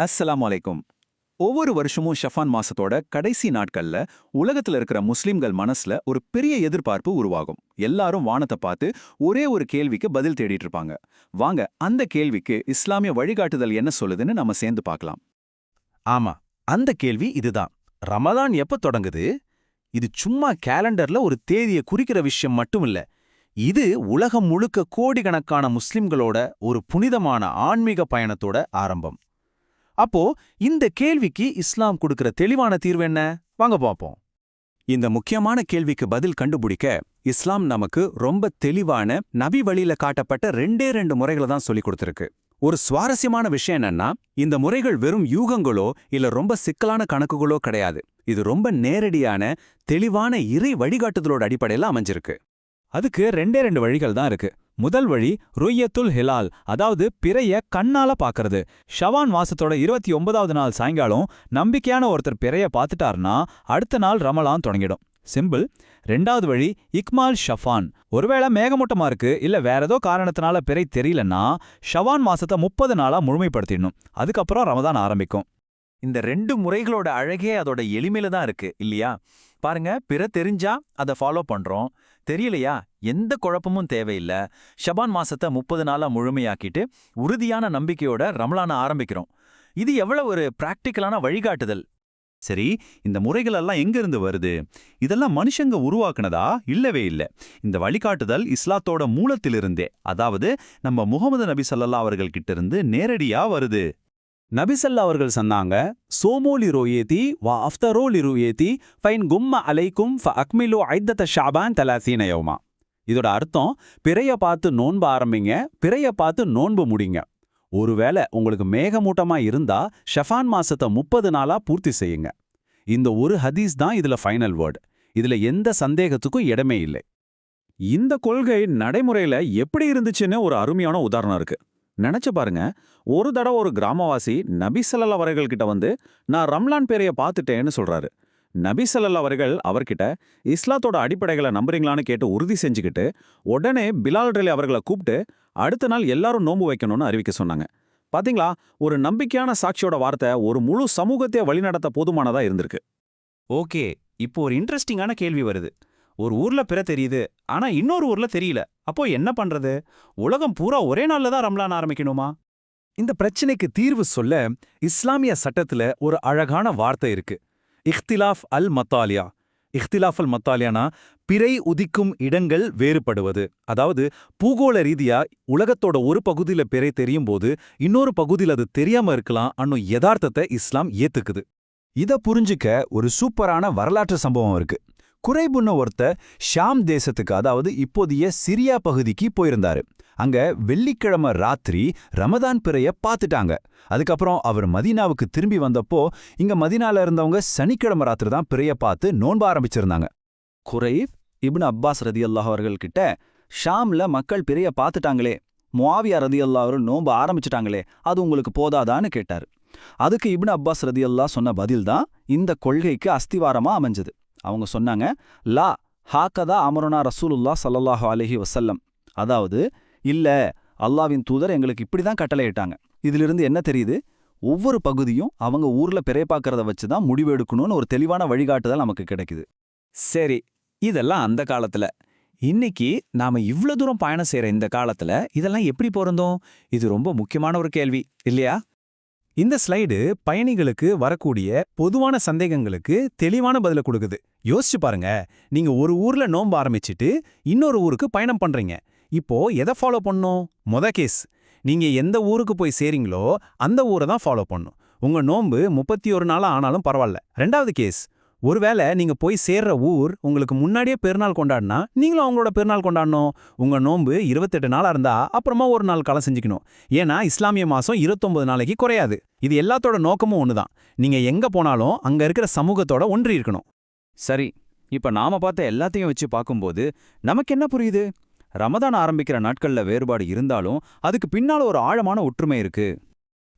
அஸ்ஸலாமு அலைக்கும். ஒவ்வொரு வருஷமும் ஷஃபான் மாசத்தோட கடைசி நாட்கள்ல உலகத்துல இருக்கிற முஸ்லிம்கள் மனசுல ஒரு பெரிய எதிர்பார்ப்பு உருவாகும். எல்லாரும் வானத்தை பார்த்து ஒரே ஒரு கேள்விக்கு பதில் தேடிட்டு இருப்பாங்க. வாங்க அந்த கேள்விக்கு இஸ்லாமிய வழிகாட்டுதல் என்ன சொல்லுதுன்னு நம்ம சேர்ந்து பார்க்கலாம். ஆமா, அந்த கேள்வி இதுதான். ரமதான் எப்ப தொடங்குது? இது சும்மா கேலண்டர்ல ஒரு தேதியை குறிக்கிற விஷயம் மட்டும் இல்ல. இது உலகம் முழுக்க கோடிக்கணக்கான முஸ்லிம்களோட ஒரு புனிதமான ஆன்மீக பயணத்தோட ஆரம்பம். அப்போ இந்த கேள்விக்கு இஸ்லாம் கொடுக்கிற தெளிவான தீர்வு என்ன? வாங்க பாப்போம். இந்த முக்கியமான கேள்விக்கு பதில் கண்டுபிடிக்க இஸ்லாம் நமக்கு ரொம்ப தெளிவான நபி வழியில காட்டப்பட்ட ரெண்டே முறைகளை தான் சொல்லி கொடுத்திருக்கு. ஒரு சுவாரஸ்யமான விஷயம் என்னன்னா, இந்த முறைகள் வெறும் யூகங்களோ இல்ல ரொம்ப சிக்கலான கணக்குகளோ கிடையாது. இது ரொம்ப நேரடியான தெளிவான இறை வழிகாட்டுதலோட அடிப்படையில அமைஞ்சிருக்கு. அதுக்கு ரெண்டு வழிகள் தான் இருக்கு. முதல் வழி ருய்யத்துல் ஹிலால், அதாவது பிறைய கண்ணால பாக்குறது. ஷவான் மாசத்தோட 29வது நாள் சாயங்காலம் நம்பிக்கையான ஒருத்தர் பிறைய பார்த்துட்டார்னா அடுத்த நாள் ரமலான் தொடங்கிடும். சிம்பிள். ரெண்டாவது வழி இக்மால் ஷஃபான். ஒருவேளை மேகமூட்டமா இருக்கு இல்ல வேற ஏதோ காரணத்தினால பிறை தெரியலன்னா ஷவான் மாசத்தை 30 நாளா முழுமைப்படுத்திடணும். அதுக்கப்புறம் ரமதான் ஆரம்பிக்கும். இந்த ரெண்டு முறைகளோட அழகே அதோட எளிமையில தான் இருக்கு இல்லையா? பாருங்க, பிற தெரிஞ்சா அதை ஃபாலோ பண்றோம், தெரியலையா எந்த குழப்பமும் தேவையில்லை. ஷபான் மாசத்தை 30 நாளா முழுமையாக்கிட்டு உறுதியான நம்பிக்கையோட ரமலான ஆரம்பிக்கிறோம். இது எவ்வளவு ஒரு பிராக்டிக்கலான வழிகாட்டுதல். சரி, இந்த முறைகள் எல்லாம் எங்க இருந்து வருது? இதெல்லாம் மனுஷங்க உருவாக்குனதா? இல்லவே இல்லை. இந்த வழிகாட்டுதல் இஸ்லாத்தோட மூலத்திலிருந்தே, அதாவது நம்ம முகமது நபி ஸல்லல்லாஹு அவர்கள் கிட்ட இருந்து நேரடியா வருது. நபிசல்லா அவர்கள் சொன்னாங்க, சோமோலி ரோயேதி வா அஃப்தரோலி ருயேதி ஃபைன் கும்ம அலைக்கும் ஃப அக்மிலு ஐத்தத ஷாபான் தலாசீன யௌமா. இதோட அர்த்தம், பிறைய பார்த்து நோன்பு ஆரம்பிங்க, பிறைய பார்த்து நோன்பு முடிங்க. ஒருவேளை உங்களுக்கு மேகமூட்டமா இருந்தா ஷஃபான் மாசத்தை 30 நாளா பூர்த்தி செய்யுங்க. இந்த ஒரு ஹதீஸ் தான் இதுல ஃபைனல் வேர்டு. இதுல எந்த சந்தேகத்துக்கும் இடமே இல்லை. இந்த கொள்கை நடைமுறையில எப்படி இருந்துச்சுன்னு ஒரு அருமையான உதாரணம் இருக்கு. நினைச்சு பாருங்க, ஒரு தடவை ஒரு கிராமவாசி நபி ஸல்லல்லாஹு அவர்கள் கிட்ட வந்து நான் ரம்லான் பேரைய பார்த்துட்டேன்னு சொல்றாரு. நபி ஸல்லல்லாஹு அவர்கள் அவர்கிட்ட இஸ்லாத்தோட அடிப்படைகளை நம்புறீங்களான்னு கேட்டு உறுதி செஞ்சுக்கிட்டு உடனே பிலால் ரலி அவர்களை கூப்பிட்டு அடுத்த நாள் எல்லாரும் நோன்பு வைக்கணும்னு அறிவிக்க சொன்னாங்க. பாத்தீங்களா, ஒரு நம்பிக்கையான சாட்சியோட வார்த்தை ஒரு முழு சமூகத்தை வழிநடத்த போதுமானதா இருந்திருக்கு. ஓகே, இப்போ ஒரு இன்ட்ரெஸ்டிங்கான கேள்வி வருது. ஒரு ஊர்ல பிற தெரியுது, ஆனா இன்னொரு ஊர்ல தெரியல. அப்போ என்ன பண்றது? உலகம் பூரா ஒரே நாள்ல தான் ரம்லான் ஆரம்பிக்கணுமா? இந்த பிரச்சனைக்கு தீர்வு சொல்ல இஸ்லாமிய சட்டத்துல ஒரு அழகான வார்த்தை இருக்கு. இஹ்திலாஃப் அல் மத்தாலியா. இஹ்திலாஃப் அல் மத்தாலியானா பிறை உதிக்கும் இடங்கள் வேறுபடுவது. அதாவது பூகோள ரீதியா உலகத்தோட ஒரு பகுதியில பிறை தெரியும் போது இன்னொரு பகுதியில் அது தெரியாம இருக்கலாம் அன்னும் யதார்த்தத்தை இஸ்லாம் ஏத்துக்குது. இத புரிஞ்சுக்க ஒரு சூப்பரான வரலாற்று சம்பவம் இருக்கு. குறைபுன்ன ஒருத்தர் ஷாம் தேசத்துக்கு, அதாவது இப்போதைய சிரியா பகுதிக்கு போயிருந்தாரு. அங்க வெள்ளிக்கிழமை ராத்திரி ரமதான் பிறைய பார்த்துட்டாங்க. அதுக்கப்புறம் அவர் மதீனாவுக்கு திரும்பி வந்தப்போ இங்க மதீனால இருந்தவங்க சனிக்கிழமை ராத்திரி தான் பிறைய பார்த்து நோன்பு ஆரம்பிச்சிருந்தாங்க. குரைப் இப்னு அப்பாஸ் ரதியல்லாஹு அவர்கள் கிட்ட, ஷாம்ல மக்கள் பிறைய பார்த்துட்டாங்களே, முஆவியா ரதியல்லாஹு அவர்கள் நோன்பு ஆரம்பிச்சிட்டாங்களே, அது உங்களுக்கு போதாதான்னு கேட்டாரு. அதுக்கு இப்னு அப்பாஸ் ரதியல்லாஹு சொன்ன பதில் தான் இந்த கொள்கைக்கு அஸ்திவாரமா அமைஞ்சது. அவங்க சொன்னாங்க, லா ஹாக்கதா அமருனா ரசூலுல்லாஹ் ஸல்லல்லாஹு அலைஹி வஸல்லம். அதாவது, இல்ல, அல்லாஹ்வின் தூதர் எங்களுக்கு இப்படிதான் கட்டளையிட்டாங்க. இதிலிருந்து என்ன தெரியுது? ஒவ்வொரு பகுதியும் அவங்க ஊர்ல பிறை பார்க்கறத வச்சுதான் முடிவு எடுக்கணும்னு ஒரு தெளிவான வழிகாட்டுதல் நமக்கு கிடைக்குது. சரி, இதெல்லாம் அந்த காலத்துல. இன்னைக்கு நாம இவ்ளோ தூரம் பயணம் செய்யற இந்த காலத்துல இதெல்லாம் எப்படி பொருந்தும்? இது ரொம்ப முக்கியமான ஒரு கேள்வி இல்லையா? இந்த ஸ்லைடு பயணிகளுக்கு வரக்கூடிய பொதுவான சந்தேகங்களுக்கு தெளிவான பதில கொடுக்குது. யோசிச்சு பாருங்க, நீங்க ஒரு ஊர்ல நோன்பு ஆரம்பிச்சிட்டு இன்னொரு ஊருக்கு பயணம் பண்றீங்க. இப்போ எதை ஃபாலோ பண்ணணும்? கேஸ், நீங்க எந்த ஊருக்கு போய் சேரீங்களோ அந்த ஊரை தான் ஃபாலோ பண்ணணும். உங்க நோன்பு 31 நாளா ஆனாலும் பரவாயில்ல. ரெண்டாவது கேஸ், ஒருவேளை நீங்க போய் சேர்ற ஊர் உங்களுக்கு முன்னாடியே பெருநாள் கொண்டாடினா நீங்களும் அவங்களோட பெருநாள் கொண்டாடணும். உங்க நோன்பு 28 நாளா இருந்தா அப்புறமா ஒரு நாள் காலம் செஞ்சுக்கணும். ஏன்னா இஸ்லாமிய மாசம் 29 நாளைக்கு குறையாது. இது எல்லாத்தோட நோக்கமும் ஒண்ணுதான். நீங்க எங்க போனாலும் அங்க இருக்கிற சமூகத்தோட ஒன்றி இருக்கணும். சரி, இப்ப நாம பார்த்த எல்லாத்தையும் வச்சு பார்க்கும்போது நமக்கு என்ன புரியுது? ரமதான் ஆரம்பிக்கிற நாட்கள்ல வேறுபாடு இருந்தாலும் அதுக்கு பின்னால ஒரு ஆழமான ஒற்றுமை இருக்கு.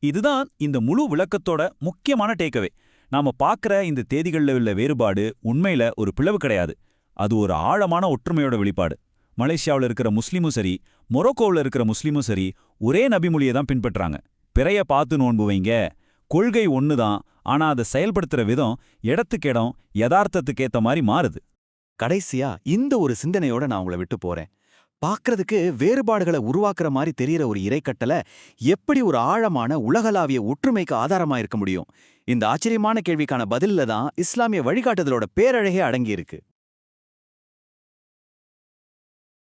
இதுதான் இந்த முழு விளக்கத்தோட முக்கியமான டேக்அவே. நாம பார்க்குற இந்த தேதிகளில் உள்ள வேறுபாடு உண்மையில ஒரு பிளவு கிடையாது. அது ஒரு ஆழமான ஒற்றுமையோட வெளிப்பாடு. மலேசியாவில் இருக்கிற முஸ்லீமும் சரி, மொரோக்கோவில் இருக்கிற முஸ்லீமும் சரி, ஒரே நபிமொழியை தான் பின்பற்றாங்க. பிறைய பார்த்து நோன்பு வைங்க, கொள்கை ஒண்ணுதான், ஆனா அதை செயல்படுத்துற விதம் இடத்துக்கிடம் யதார்த்தத்துக்கு ஏத்த மாதிரி மாறுது. கடைசியா இந்த ஒரு சிந்தனையோட நான் உங்களை விட்டு போறேன். பார்க்கறதுக்கு வேறுபாடுகளை உருவாக்குற மாதிரி தெரியற ஒரு இறைக்கட்டளை எப்படி ஒரு ஆழமான உலகளாவிய ஒற்றுமைக்கு ஆதாரமா இருக்க முடியும்? இந்த ஆச்சரியமான கேள்விக்கான பதில்ல தான் இஸ்லாமிய வழிகாட்டுதலோட பேரழகே அடங்கியிருக்கு.